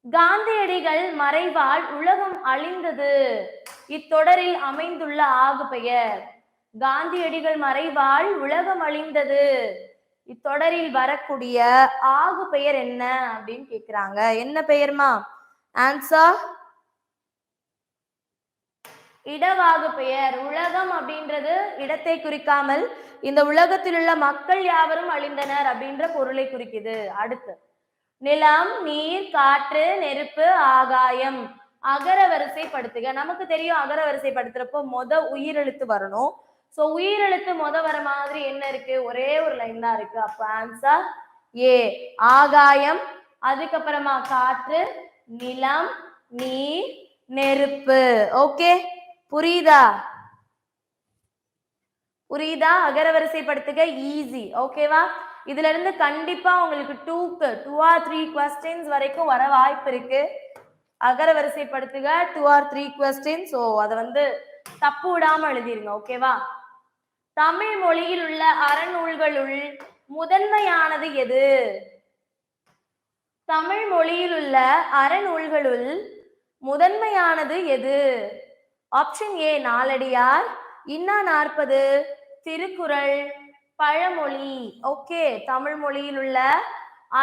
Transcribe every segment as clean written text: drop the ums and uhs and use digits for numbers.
காந்தியடிகள் மறைவால் உலகம் அழிந்தது. இத்தொடரில் அமைந்துள்ள ஆகு பெயர். காந்தியடிகள் மறைவால் உலகம் அழிந்தது. இத்தொடரில் வரக்கூடிய ஆகு பெயர் என்ன அப்படின்னு கேக்குறாங்க. என்ன பெயர்மா? ஆன்சர் இடவாகு பெயர். உலகம் அப்படின்றது இடத்தை குறிக்காமல் இந்த உலகத்தில் உள்ள மக்கள் யாவரும் அழிந்தனர் அப்படின்ற பொருளை குறிக்குது. அடுத்து நிலம், நீர், காற்று, நெருப்பு, ஆகாயம். அகர வரிசைப்படுத்துக. நமக்கு தெரியும் அகர வரிசைப்படுத்துறப்போ உயிரெழுத்து வரணும். சோ உயிரெழுத்து வர மாதிரி என்ன இருக்கு? ஒரே ஒரு லைன் தான் இருக்கு. அப்ப ஆன்சர் ஏ ஆகாயம். அதுக்கப்புறமா காற்று, நிலம், நீர், நெருப்பு. ஓகே, புரியுதா? புரியுதா? அகர வரிசைப்படுத்துக ஈஸி. ஓகேவா? இதுல இருந்து கண்டிப்பா உங்களுக்கு 2 or 3 questions வரைக்கும் வர வாய்ப்பு இருக்கு. அகர வரிசைப்படுத்துக 2 or 3 questions. ஸோ அதை தப்பு விடாம எழுதிருங்க. ஓகேவா? தமிழ் மொழியில் உள்ள அறநூல்களுள் முதன்மையானது எது? தமிழ் மொழியில் உள்ள அறநூல்களுள் முதன்மையானது எது? ஆப்ஷன் ஏ நாலடியார், இன்னா 40, திருக்குறள், பழமொழி. ஓகே, தமிழ் மொழியில் உள்ள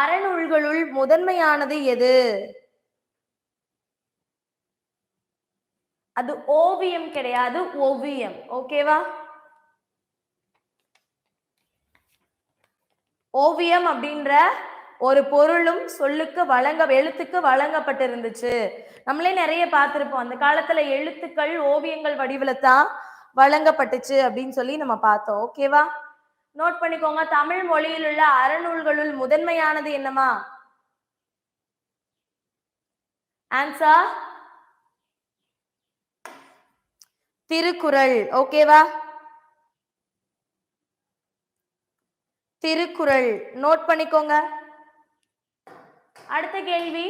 அறநூல்களுள் முதன்மையானது எது? அது ஓவியம் கிடையாது, ஓவியம். ஓகேவா? ஓவியம் அப்படின்ற ஒரு பொருளும் சொல்லுக்கு எழுத்துக்கு வழங்கப்பட்டிருந்துச்சு. நம்மளே நிறைய பார்த்திருப்போம். அந்த காலத்துல எழுத்துக்கள் ஓவியங்கள் வடிவில தான் வழங்கப்பட்டுச்சு அப்படின்னு சொல்லி நம்ம பார்த்தோம். ஓகேவா? நோட் பண்ணிக்கோங்க. தமிழ் மொழியில் உள்ள அறநூல்களுள் முதன்மையானது என்னமா? ஆன்சர் திருக்குறள். ஓகேவா? திருக்குறள். நோட் பண்ணிக்கோங்க. அடுத்த கேள்வி,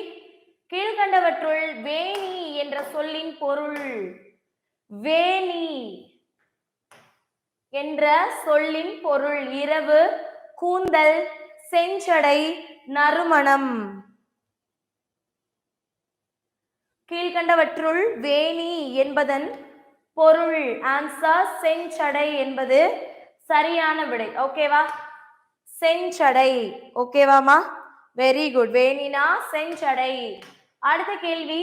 கீழ்கண்டவற்றுள் வேணி என்ற சொல்லின் பொருள். வேணி என்ற சொல்லின் பொருள் இரவு, கூந்தல், செஞ்சடை, நறுமணம். கீழ்கண்டவற்றுள் வேணி என்பதன் பொருள் ஆன்சர் செஞ்சடை என்பது சரியான விடை. ஓகேவா? செஞ்சடை. ஓகேவாமா? Very good. வேணினா செஞ்சடை. அடுத்த கேள்வி,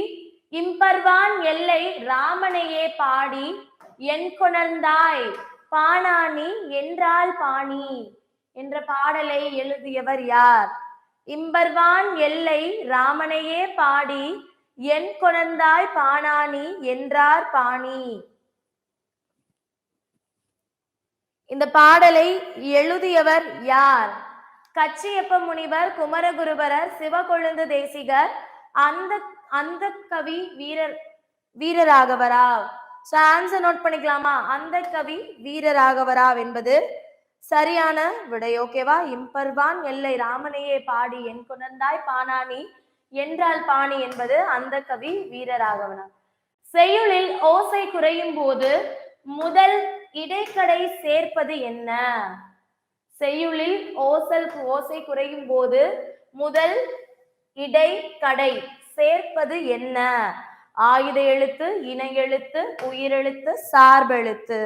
இம்பர்வான் எல்லை ராமனையே பாடி என் கொணர்ந்தாய் பாணானி என்றால் பாணி என்ற பாடலை எழுதியவர் யார்? இம்பர்வான் எல்லை ராமனையே பாடி என் கொணர்ந்தாய் பாணானி என்றார் பாணி. இந்த பாடலை எழுதியவர் யார்? கச்சியப்ப முனிவர், குமரகுருபரர், சிவகொழுந்து தேசிகர், அந்த கவி வீரராகவராவ். ஆன்சர் நோட் பண்ணிக்கலாமா? அந்த கவி வீரராகவராவ் என்பது சரியான விடை. ஓகேவா? இம்பர்வான் எல்லை ராமனையே பாடி என் கொணர்ந்தாய் பாணானி என்றால் பாணி என்பது அந்த கவி வீரராகவராவ். செய்யுளில் ஓசை குறையும் போது முதல் இடைக்கடை சேர்ப்பது என்ன? செய்யுளில் ஓசை குறையும் போது முதல் இடைக்கடை சேர்ப்பது என்ன? ஆயுத எழுத்து, இணை எழுத்து, உயிரெழுத்து, சார்பெழுத்து.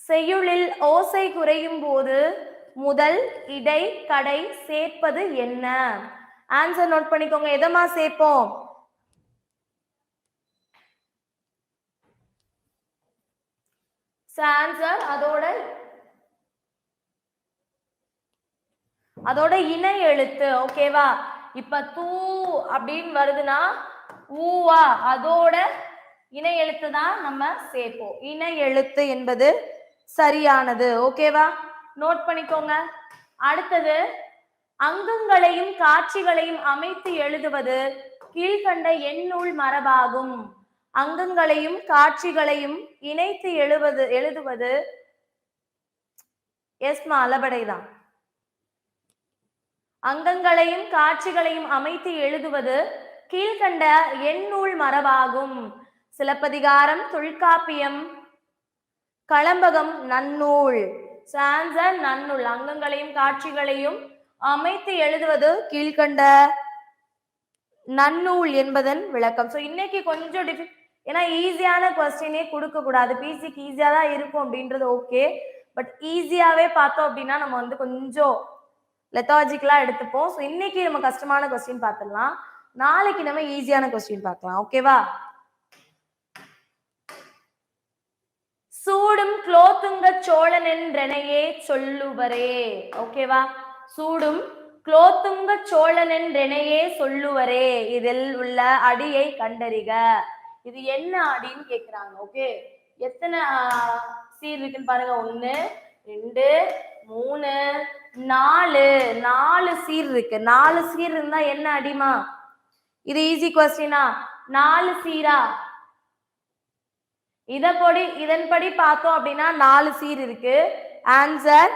செய்யுளில் ஓசை குறையும் போது முதல் இடைக்கடை சேர்ப்பது என்ன? ஆன்சர் நோட் பண்ணிக்கோங்க. எதமா சேர்ப்போம்? ஆன்சர் அதோட இணை எழுத்து. ஓகேவா? இப்ப தூ அப்படின்னு வருதுன்னா ஊவா, அதோட இணை எழுத்து தான் நம்ம சேர்ப்போம். இணை எழுத்து என்பது சரியானது. ஓகேவா? நோட் பண்ணிக்கோங்க. அடுத்தது, அங்கங்களையும் காட்சிகளையும் அமைத்து எழுதுவது கீழ்கண்ட எண்ணூல் மரபாகும். அங்கங்களையும் காட்சிகளையும் இணைத்து எழுதுவது எஸ்மா அளபடைதான். அங்கங்களையும் காட்சிகளையும் அமைத்து எழுதுவது கீழ்கண்ட எண்ணூல் மரபாகும். சிலப்பதிகாரம், தொல்காப்பியம், களம்பகம், நன்னூல். நன்னூல். அங்கங்களையும் காட்சிகளையும் அமைத்து எழுதுவது கீழ்கண்ட நன்னூல் என்பதன் விளக்கம். ஸோ இன்னைக்கு கொஞ்சம் ஏன்னா ஈஸியான கொஸ்டினே கொடுக்க கூடாது. பிசிக்கு ஈஸியா தான் இருக்கும் அப்படின்றது ஓகே. பட் ஈஸியாவே பார்த்தோம் அப்படின்னா நம்ம வந்து கொஞ்சம் லெத்தாஜிக்கலா எடுத்துப்போம். ஸோ இன்னைக்கு நம்ம கஷ்டமான கொஸ்டின் பார்த்துடலாம். நாளைக்கு நம்ம ஈஸியான கொஸ்டின் பார்க்கலாம். ஓகேவா? சூடும் குலோத்துங்க சோழன் என்றெனையே சொல்லுவரே. ஓகேவா? சூடும் குலோத்துங்க சோழன் என்றெனையே சொல்லுவரே, இதில் உள்ள அடியை கண்டறிக. இது என்ன அடின்னு கேக்குறாங்க. ஓகே, எத்தனை சீர் இருக்குன்னு பாருங்க. 1 2 3 4 4 சீர் இருக்கு. 4 சீர் இருந்தா என்ன அடிமா? இது ஈஸி கொஸ்டினா? 4 சீரா? இதன்படி பார்த்தோம் அப்படின்னா 4 சீர் இருக்கு. ஆன்சர்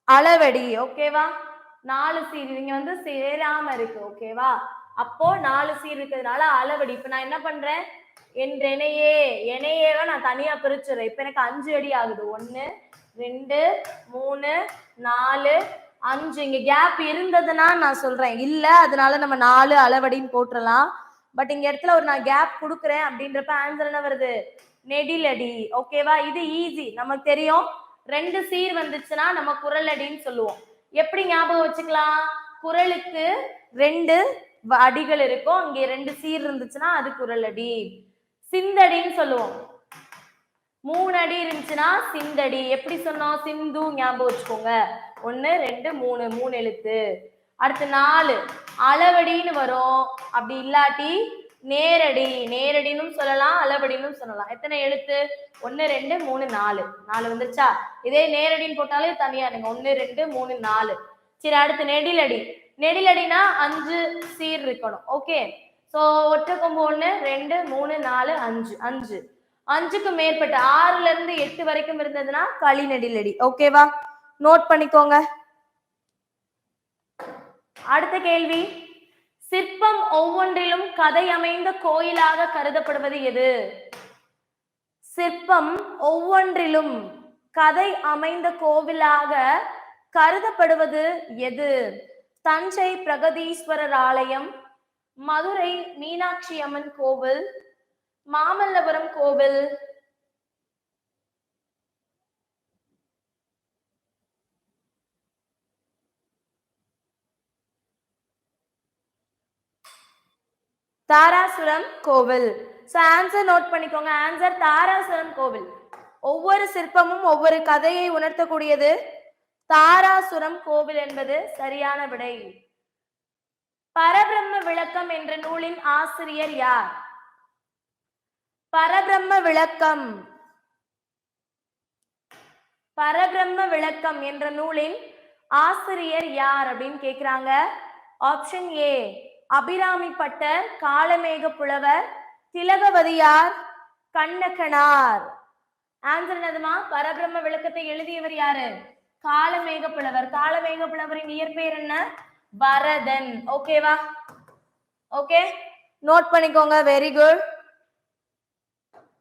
அளவடி. ஓகேவா? 4 சீர் இங்க வந்து சேராம இருக்கு. ஓகேவா? அப்போ 4 சீர் இருக்கிறதுனால அளவடி. இப்ப நான் என்ன பண்றேன்? எனையேவா நான் தனியா பிரிச்சுறேன். இப்ப எனக்கு 5 அடி ஆகுது. 1 2 3 4 5. இங்க கேப் இருந்ததுன்னா நான் சொல்றேன், இல்ல அதனால நம்ம 4 அளவடின்னு போட்டுடலாம். பட் இங்க இடத்துல ஒரு நான் கேப் கொடுக்குறேன் அப்படின்றப்ப ஆன்சர் என்ன வருது? நெடிலடி. ஓகேவா? இது ஈஸி, நமக்கு தெரியும். 2 சீர் வந்துச்சுன்னா நம்ம குரல் அடின்னு சொல்லுவோம். எப்படி ஞாபகம் வச்சுக்கலாம்? குரலுக்கு 2 அடிகள் இருக்கும். இங்க 2 சீர் இருந்துச்சுன்னா அது குரல் அடி. சிந்தடின்னு சொல்லுவோம். 3 அடி இருந்துச்சுன்னா சிந்தடி. எப்படி சொன்னோம்? சிந்து ஞாபகம் வச்சுக்கோங்க. 1 2 3 3 எழுத்து. அடுத்து 4 அளவடின்னு வரும். அப்படி இல்லாட்டி நேரடி, நேரடின்னு சொல்லலாம், அளவடின்னு சொல்லலாம். எத்தனை எழுத்து? 1 2 3 4 4 வந்துருச்சா? இதே நேரடின்னு போட்டாலே தனியா இருங்க. 1 2 3 4. சரி, அடுத்து நெடிலடி. நெடிலடினா 5 சீர் இருக்கணும். ஓகே, சோ ஒற்றை கொம்பு 1 2 3 4 5 5. 5க்கு மேற்பட்ட 6ல இருந்து 8 வரைக்கும் இருந்ததுன்னா களி நெடிலடி. ஓகேவா? நோட் பண்ணிக்கோங்க. அடுத்த கேள்வி, சிற்பம் ஒவ்வொன்றிலும் கதை அமைந்த கோயிலாக கருதப்படுவது எது? சிற்பம் ஒவ்வொன்றிலும் கதை அமைந்த கோவிலாக கருதப்படுவது எது? தஞ்சை பிரகதீஸ்வரர் ஆலயம், மதுரை மீனாட்சி அம்மன் கோவில், மாமல்லபுரம் கோவில். தாராசுரம் கோவில். ஆன்சர் நோட் பண்ணிக்கோங்க. ஆன்சர் தாராசுரம் கோவில். ஒவ்வொரு சிற்பமும் ஒவ்வொரு கதையை உணர்த்தக்கூடியது. தாராசுரம் கோவில் என்பது சரியான விடை. பரபிரம்ம விளக்கம் என்ற நூலின் ஆசிரியர் யார்? பரபிரம்ம விளக்கம், பரபிரம்ம விளக்கம் என்ற நூலின் ஆசிரியர் யார் அப்படின்னு கேக்குறாங்க. ஆப்ஷன் ஏ அபிராமி பட்டர், காளமேக புலவர், திலகவதியார், கண்ணகனார். ஆன்சர் என்னதுமா? பரபிரம்ம விளக்கத்தை எழுதியவர் யாரு? காளமேக புலவர். காளமேக புலவரின் இயற்பெயர் என்ன? வரதன். ஓகேவா? ஓகே, நோட் பண்ணிக்கோங்க. Very good.